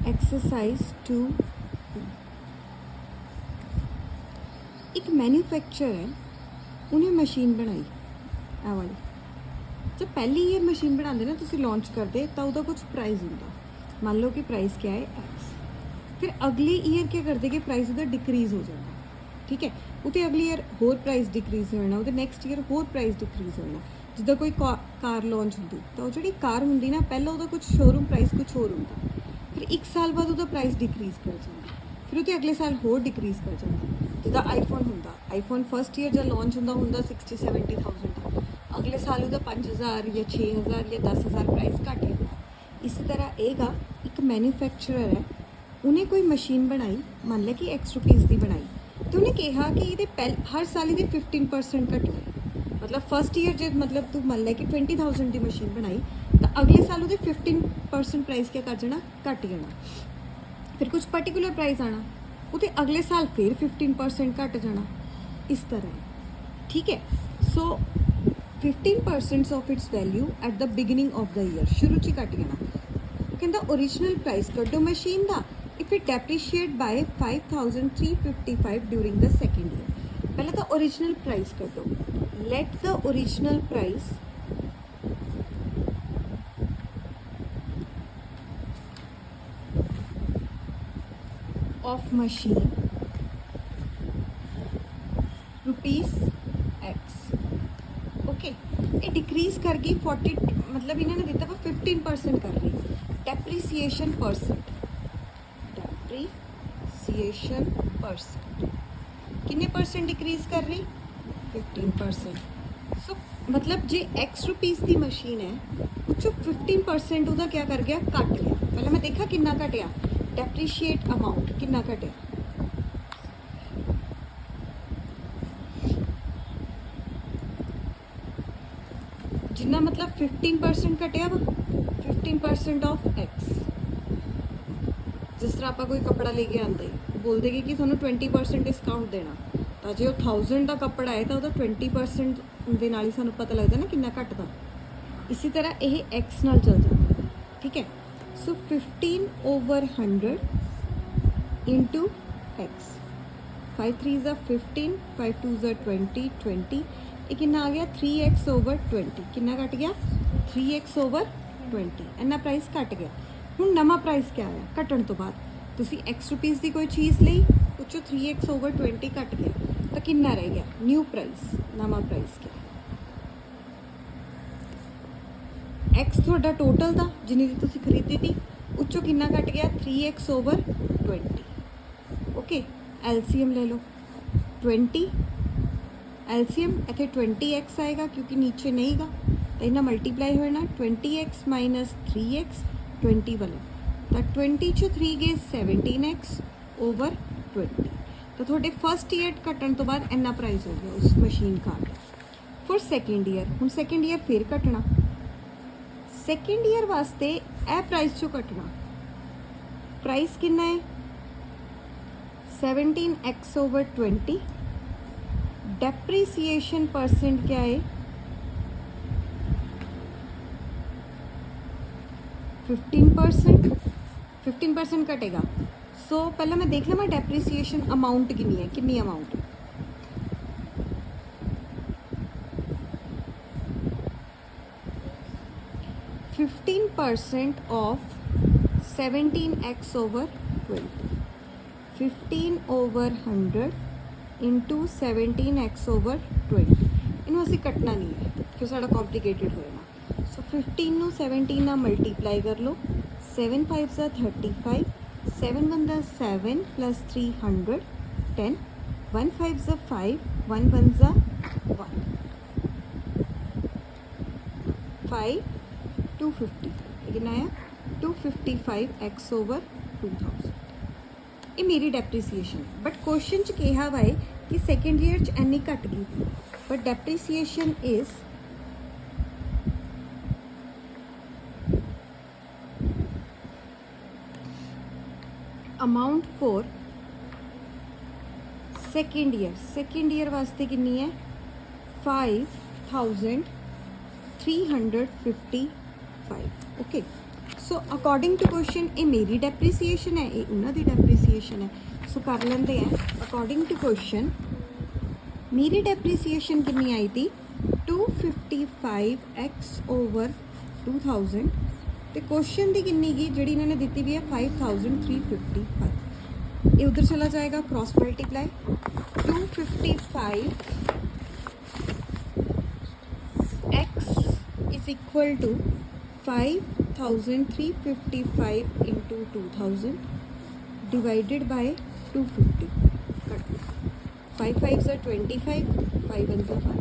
Exercise 2 एक manufacture है उन्हें मशीन बनाई आ वाली जब पहली ये मशीन बनाते ना तुसी लॉन्च करते तो उसका कुछ प्राइस होंगे मान लो कि प्राइस क्या है एक्स फिर अगले ईयर क्या करते कि प्राइस उसका डिक्रीज हो जाता ठीक है उते अगले ईयर होर प्राइस डिक्रीज होना उते नैक्सट ईयर होर प्राइस डिक्रीज होना जिदा कोई कार लॉन्च होती तो जी कार होंगी ना पहला उसका कुछ शोरूम प्राइस कुछ होर होंगे फिर एक साल बाद उसका प्राइस डिक्रीज कर जाता फिर उते अगले साल होर डिक्रीज कर जाता जिदा आईफोन होंगे आईफोन फस्ट ईयर जब लॉन्च होंगे 60-70,000 का अगले साल उसका 5,000 या 6,000 या 10,000 प्राइस घट जाता इसी तरह एगा एक मैन्युफैक्चरर है उन्हें कोई मशीन बनाई मान लिया कि X रुपीज़ की बनाई तो उन्हें कहा कि ये हर साल ये 15% घटना मतलब फस्ट ईयर जब मतलब तू मान लिया कि 20,000 की मशीन बनाई तो अगले साल वो 15% प्राइस क्या कर जाना घट जाना फिर कुछ पर्टिकुलर प्राइस आना वो अगले साल फिर 15% घट जाना इस तरह ठीक है so 15% of its value at the beginning of the year शुरू च घट जाना कहता ओरिजिनल प्राइस कड्डो मशीन का if it depreciate by 5,355 during the second year पहले तो ओरिजिनल प्राइस कड्डो let the original price of machine ₹X okay ये डिक्रीज कर गई 40 मतलब इन्होंने दिता वा 15% कर रही डेप्रीसीएशन परसेंट कितने परसेंट डिक्रीज कर रही 15% सो मतलब जे X रुपीज़ की मशीन है उस 15% उसका क्या कर गया घट गया पहले मैं देखा कितना घटिया डेप्रीशिएट अमाउंट कितना घटिया जिन्ना मतलब 15% घटिया वा 15% ऑफ X जिस तरह आप कोई कपड़ा लेके आते बोल देंगे कि थोड़ा 20% डिस्काउंट देना तो जो 1000 का कपड़ा है तो 20% के नाल ही सानू पता लगता ना कितना घटदा इसी तरह यह X नाल चल जाता है ठीक है सो 15/100 into X 5 3s are 15 5 2s are 20 20 ये कितना आ गया 3x/20 कितना घट गया 3x/20 इन्ना प्राइस घट गया हुण नवा प्राइस क्या आया घटन तो बाद तुसी X रुपीज़ की कोई चीज़ ली उस 3x/20 घट गया तो कितना रह गया न्यू प्राइस नवा प्राइस क्या X थोड़ा टोटल था जिन्नी दी तुसी खरीदी थी उस कितना घट गया 3x/20 ओके LCM ले लो 20 LCM इतने 20x आएगा क्योंकि नीचे नहीं गा तो इन्हें मल्टीप्लाई होना 20x माइनस 3x 20 वाला तो 20 चो 3 गए 17x/20 तो थोड़े फस्ट ईयर घटन तो बाद इन्ना प्राइस हो गया उस मशीन का फॉर सेकेंड ईयर हूँ सेकेंड ईयर फिर घटना सेकेंड ईयर वास्ते ए प्राइस चो घटना प्राइस कितना है 17x/20 डेप्रीसीएशन परसेंट क्या है 15% घटेगा सो पहले मैं देख लवां डेप्रीसीएशन अमाउंट कितनी amount 15% of 17x/20 15/100 into 17x/20 इनू असी कटना नहीं है फिर साड़ा कॉम्प्लीकेटेड होएगा सो 15 नू 17 ना मल्टीप्लाई कर लो 7 5s are 35 7 1s are 7 plus 300 10 1 5s are 5 1 1s are 1 5 250 कितना आया 255x/2000 ये मेरी डेप्रीसीएशन बट क्वेश्चन च कहा वा है कि सेकेंड ईयर च इन्नी घट गई but depreciation is amount for second year वास्ते कितनी है 5,355 okay so according to question ये मेरी डेप्रीसीएशन है, ये उन्होंने डेप्रीसीएशन है। सो कर लेंगे हैं अकॉर्डिंग टू क्वेश्चन मेरी डेप्रीसीएशन कितनी आई थी 255x ओवर 2000 तो क्वेश्चन की कितनी की जी इन्होंने दी भी है 5355 ये उधर चला जाएगा cross multiply 255x is equal to 5355 into 2000 divided by 250 5 5s are 25 5 1s are 1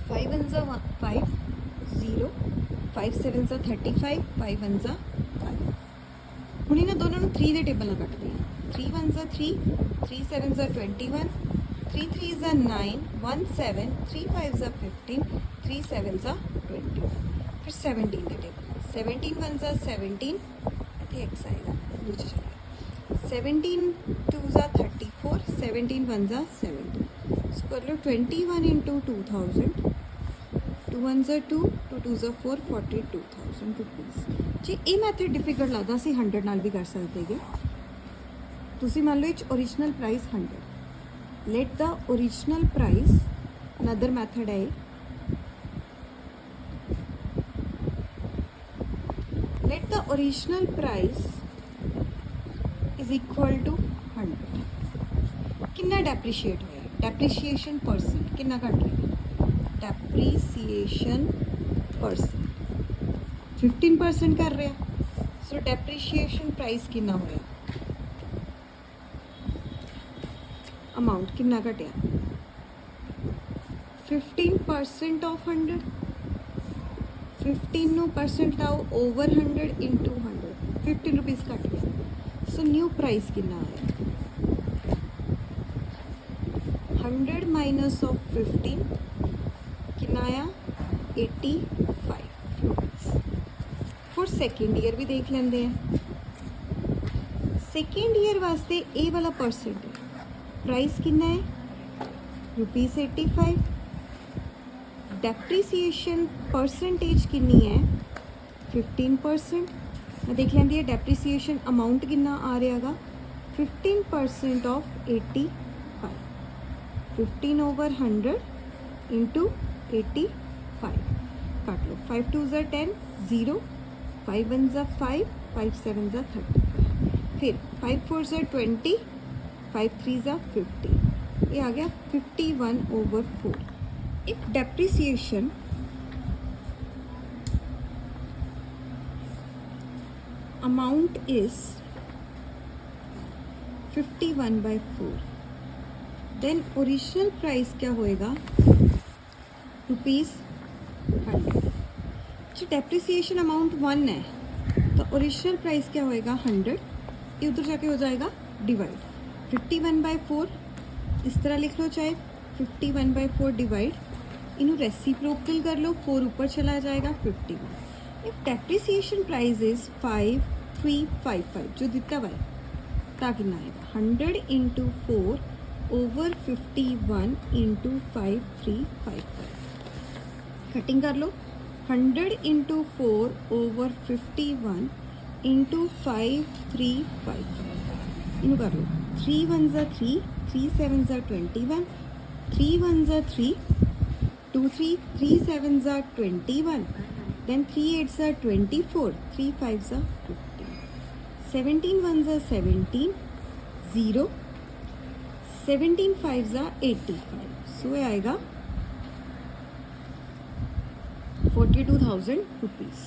5 1s are 5 0 5 7s are 35 5 1s are 5 ਹੁਣ ਇਹਨਾਂ ਦੋਨਾਂ ਨੂੰ 3 ਦੇ ਟੇਬਲ ਨਾਲ ਕੱਟਦੇ ਹਾਂ 3 1s are 3 3 7s are 21 3 3s are 9 1 7 3 5s are 15 3 7s are 21 फिर 17 ਦੇ ਟੇਬਲ 17 1s are 17 ਇੱਥੇ x ਆਏਗਾ नीचे चला 17 2s are 34 17 1s are 70 so कर लो 21 into 2000 2 1s are 2 2 2s are 4 42,000 rupees जी ये मैथड डिफिकल्ट लगता सी 100 नाल भी कर सकते गे तुसी मान लो इच original price 100 let the original price another method है let the original price is equal to 100 कितना डेप्रीशिएट होया डेप्रीशिएशन परसेंट कितना घट रहा डेप्रीसीएशन परसेंट 15% कर रहा सो डेप्रीशिएशन प्राइस कितना होया अमाउंट कितना घटिया 15% ऑफ 100 15 नो परसेंट लाओ ओवर 100 इंटू 100 15 रुपीज़ घट गया सो न्यू प्राइस कितना आया 100 माइनस ऑफ 15 कितना आया 85 रुपीज़ फॉर सेकेंड ईयर भी देख लेंगे हैं सेकेंड ईयर वास्ते ए वाला परसेंट है प्राइस कितना है ₹85 डेप्रीसीएशन परसेंटेज कितनी है 15% मैं देख लेंदी है डेप्रीसीएशन अमाउंट कितना आ रहा 15% ऑफ 85 15 ओवर 100 इंटू 85 काट लो 5 2s are 10 0 5 1s are 5 5 7s are 30 फिर 5 4s are 20 5 3s are 50 ये आ गया 51 over 4 if depreciation amount is 51/4 then original price क्या होएगा ₹100 जो डेप्रीसिएशन अमाउंट 1 है तो ओरिजिनल प्राइस क्या होएगा 100 ये उधर जाके हो जाएगा डिवाइड 51/4 इस तरह लिख लो चाहे 51/4 डिवाइड इन्हों रेसिप्रोकल कर लो 4 ऊपर चला जाएगा 51 इफ डेप्रीसिएशन प्राइस इज 5355 जो दिता हुआ है ताकि ना आएगा 100 इंटू 4 ओवर 51 इंटू 5355 कटिंग कर लो 100 इंटू 4 ओवर 51 इंटू 5355 इन्हों कर लो 3 1s are 3 3 7s are 21 3 1s are 3 2 3 3 7s are 21 then 3 8s are 24 3 5s are 15 17 1s are 17 0 17 5s are 85 सो ये आएगा 42,000 रुपीज़